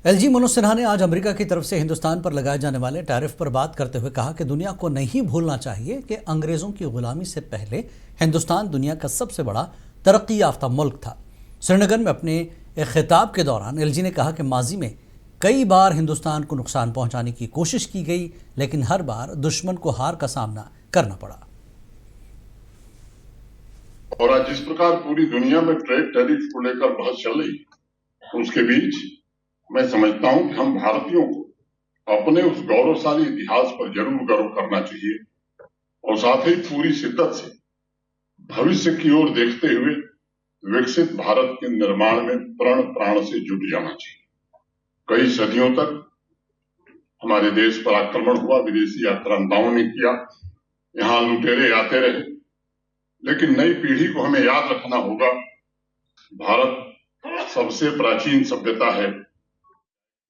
LG Manoj Sinha ने आज America की तरफ से हिंदुस्तान पर लगाए जाने वाले टैरिफ पर बात करते हुए कहा कि दुनिया को नहीं भूलना चाहिए कि अंग्रेजों की गुलामी से पहले हिंदुस्तान दुनिया का सबसे बड़ा तरक्की याफ्ता मुल्क था। श्रीनगर में अपने एक खिताब के दौरान एलजी ने कहा कि माजी में कई बार हिंदुस्तान को नुकसान पहुंचाने की कोशिश की गई, लेकिन हर बार दुश्मन को हार का सामना करना पड़ा। और आज जिस प्रकार पूरी दुनिया में ट्रेड टैरिफ को लेकर बहस चल रही है, उसके बीच मैं समझता हूं कि हम भारतीयों को अपने उस गौरवशाली इतिहास पर जरूर गर्व करना चाहिए और साथ ही पूरी शिद्दत से भविष्य की ओर देखते हुए विकसित भारत के निर्माण में प्रण प्राण से जुट जाना चाहिए। कई सदियों तक हमारे देश पर आक्रमण हुआ, विदेशी आक्रांताओं ने किया, यहाँ लुटेरे आते रहे, लेकिन नई पीढ़ी को हमें याद रखना होगा, भारत सबसे प्राचीन सभ्यता है